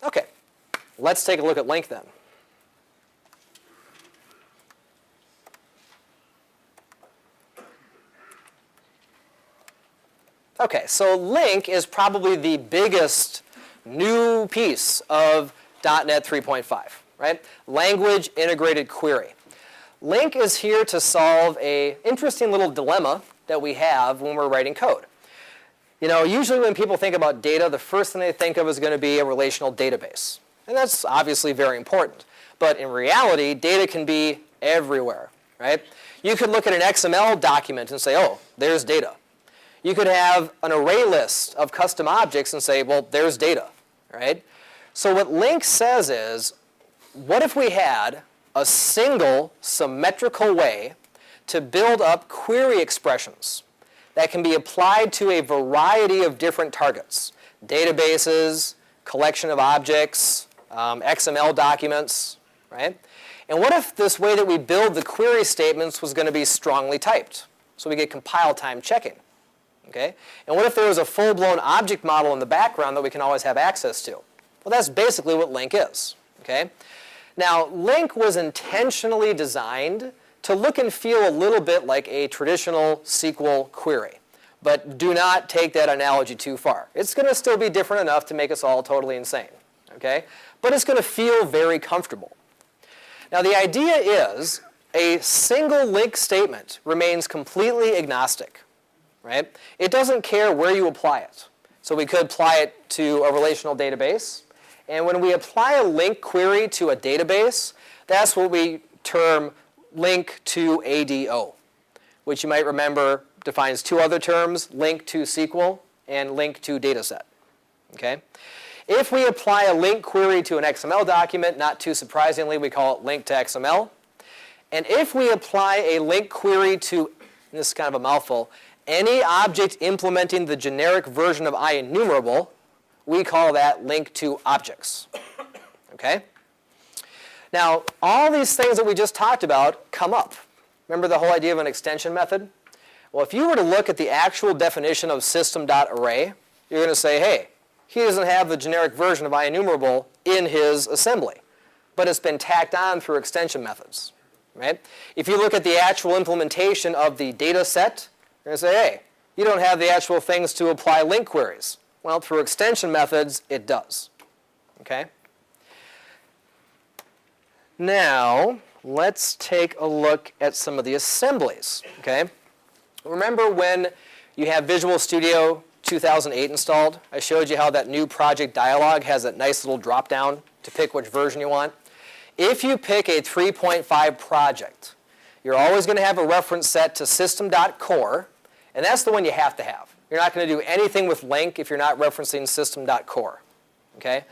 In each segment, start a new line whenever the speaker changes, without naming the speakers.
Okay, let's take a look at LINQ then. Okay, so LINQ is probably the biggest new piece of .NET 3.5, right? Language integrated query. LINQ is here to solve an interesting little dilemma that we have when we're writing code. You know, usually when people think about data, the first thing they think of is going to be a relational database. And that's obviously very important. But in reality, data can be everywhere, right? You could look at an XML document and say, oh, there's data. You could have an array list of custom objects and say, well, there's data, right? So what LINQ says is, what if we had a single symmetrical way to build up query expressions that can be applied to a variety of different targets? Databases, collection of objects, XML documents, right? And what if this way that we build the query statements was going to be strongly typed? So we get compile time checking. Okay? And what if there was a full-blown object model in the background that we can always have access to? Well, that's basically what LINQ is. Okay? Now, LINQ was intentionally designed to look and feel a little bit like a traditional SQL query. But do not take that analogy too far. It's going to still be different enough to make us all totally insane. Okay? But it's going to feel very comfortable. Now, the idea is a single LINQ statement remains completely agnostic. Right? It doesn't care where you apply it. So we could apply it to a relational database. And when we apply a LINQ query to a database, that's what we term LINQ to ADO, which you might remember defines two other terms, LINQ to SQL and LINQ to dataset. Okay? If we apply a LINQ query to an XML document, not too surprisingly, we call it LINQ to XML. And if we apply a LINQ query to, and this is kind of a mouthful, any object implementing the generic version of innumerable, we call that LINQ to objects. Okay? Now, all these things that we just talked about come up. Remember the whole idea of an extension method? Well, if you were to look at the actual definition of system.array, you're going to say, hey, he doesn't have the generic version of innumerable in his assembly, but it's been tacked on through extension methods. Right? If you look at the actual implementation of the data set, you're going to say, hey, you don't have the actual things to apply LINQ queries. Well, through extension methods, it does. Okay? Now, let's take a look at some of the assemblies. Okay? Remember when you have Visual Studio 2008 installed? I showed you how that new project dialog has that nice little drop-down to pick which version you want. If you pick a 3.5 project, you're always going to have a reference set to system.core, and that's the one you have to have. You're not going to do anything with LINQ if you're not referencing system.core. Okay?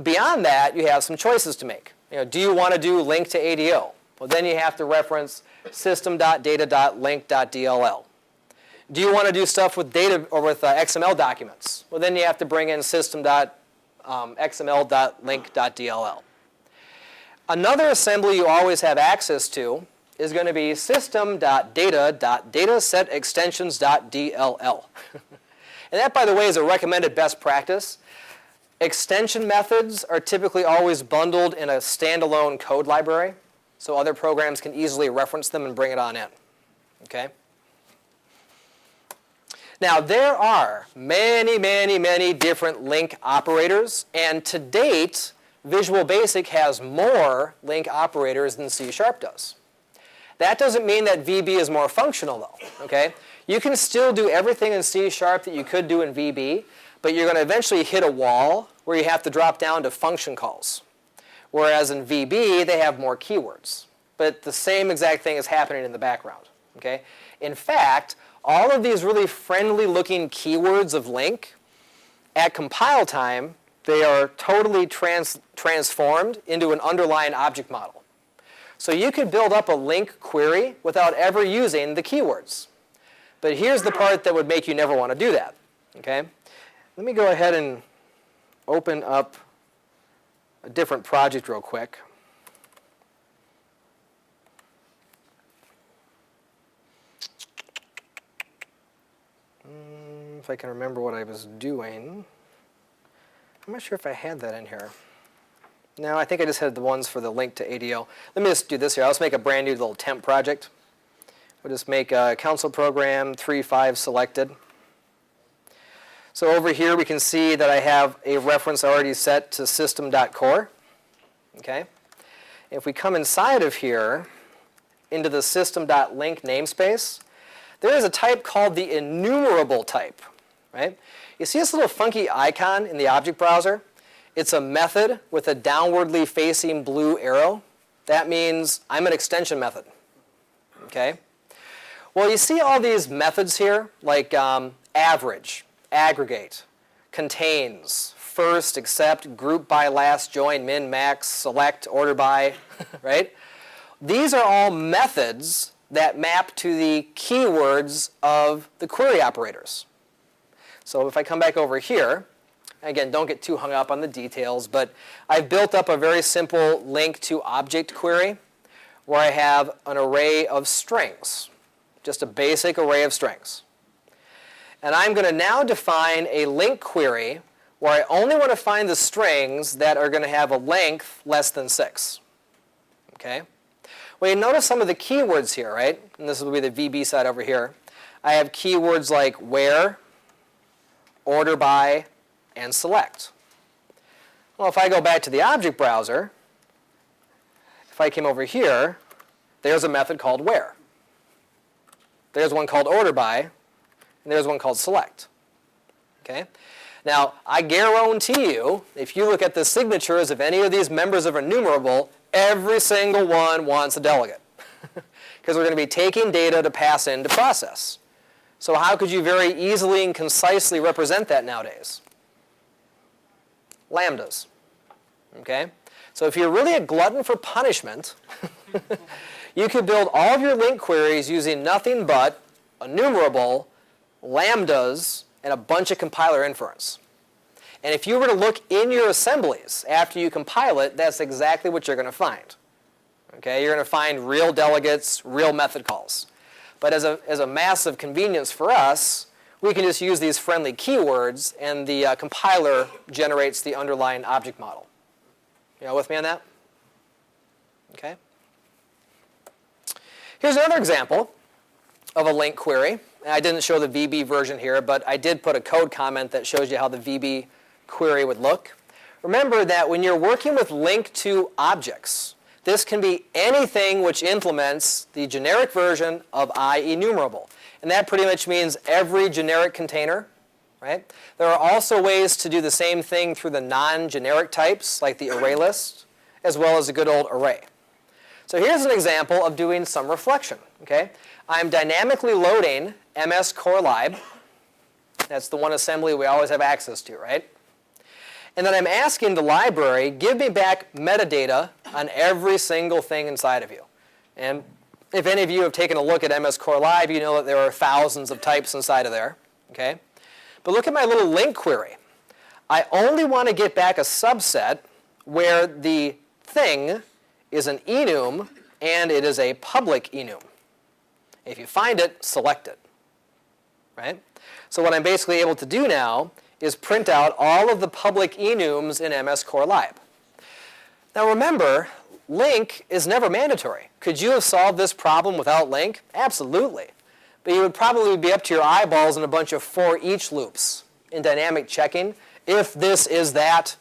Beyond that, you have some choices to make. You know, do you want to do LINQ to ADO? Well, then you have to reference system.data.linq.dll. Do you want to do stuff with data or with XML documents? Well, then you have to bring in system.xml.linq.dll. Another assembly you always have access to is going to be system.data.datasetExtensions.dll. And that, by the way, is a recommended best practice. Extension methods are typically always bundled in a standalone code library, so other programs can easily reference them and bring it on in. Okay? Now, there are many, many, many different LINQ operators, and to date, Visual Basic has more LINQ operators than C# does. That doesn't mean that VB is more functional, though. Okay? You can still do everything in C# that you could do in VB, but you're going to eventually hit a wall where you have to drop down to function calls. Whereas in VB, they have more keywords. But the same exact thing is happening in the background. Okay? In fact, all of these really friendly-looking keywords of LINQ, at compile time, they are totally transformed into an underlying object model. So you could build up a LINQ query without ever using the keywords. But here's the part that would make you never want to do that. Okay? Let me go ahead and open up a different project real quick. If I can remember what I was doing. I'm not sure if I had that in here. No, I think I just had the ones for the link to ADO. Let me just do this here. I'll just make a brand new little temp project. We'll just make a council program 3.5 selected. So over here we can see that I have a reference already set to system.core. Okay. If we come inside of here into the system.link namespace, there is a type called the innumerable type. Right? You see this little funky icon in the object browser? It's a method with a downwardly facing blue arrow. That means I'm an extension method. Okay? Well, you see all these methods here, like average, aggregate, contains, first, except, group by, last, join, min, max, select, order by, right? These are all methods that map to the keywords of the query operators. So if I come back over here, again, don't get too hung up on the details, but I've built up a very simple link to object query where I have an array of strings, just a basic array of strings. And I'm going to now define a LINQ query where I only want to find the strings that are going to have a length less than 6. Okay? Well, you notice some of the keywords here, right? And this will be the VB side over here. I have keywords like where, order by, and select. Well, if I go back to the object browser, if I came over here, there's a method called where. There's one called order by, and there's one called select. Okay? Now, I guarantee you, if you look at the signatures of any of these members of enumerable, every single one wants a delegate. Because we're going to be taking data to pass into process. So how could you very easily and concisely represent that nowadays? Lambdas. Okay? So if you're really a glutton for punishment, you could build all of your LINQ queries using nothing but enumerable, lambdas, and a bunch of compiler inference. And if you were to look in your assemblies after you compile it, that's exactly what you're going to find. Okay? You're going to find real delegates, real method calls. But as a massive convenience for us, we can just use these friendly keywords, and the compiler generates the underlying object model. You all with me on that? Okay. Here's another example of a LINQ query. I didn't show the VB version here, but I did put a code comment that shows you how the VB query would look. Remember that when you're working with LINQ to objects, this can be anything which implements the generic version of IEnumerable. And that pretty much means every generic container, right? There are also ways to do the same thing through the non-generic types, like the array list, as well as a good old array. So here's an example of doing some reflection. Okay? I'm dynamically loading MS Core Lib. That's the one assembly we always have access to, right? And then I'm asking the library, give me back metadata on every single thing inside of you. And if any of you have taken a look at MS Core Lib, you know that there are thousands of types inside of there. Okay? But look at my little LINQ query. I only want to get back a subset where the thing is an enum and it is a public enum. If you find it, select it. Right? So what I'm basically able to do now is print out all of the public enums in MS Core Lib. Now remember, LINQ is never mandatory. Could you have solved this problem without LINQ? Absolutely. But you would probably be up to your eyeballs in a bunch of for each loops in dynamic checking. If this is that,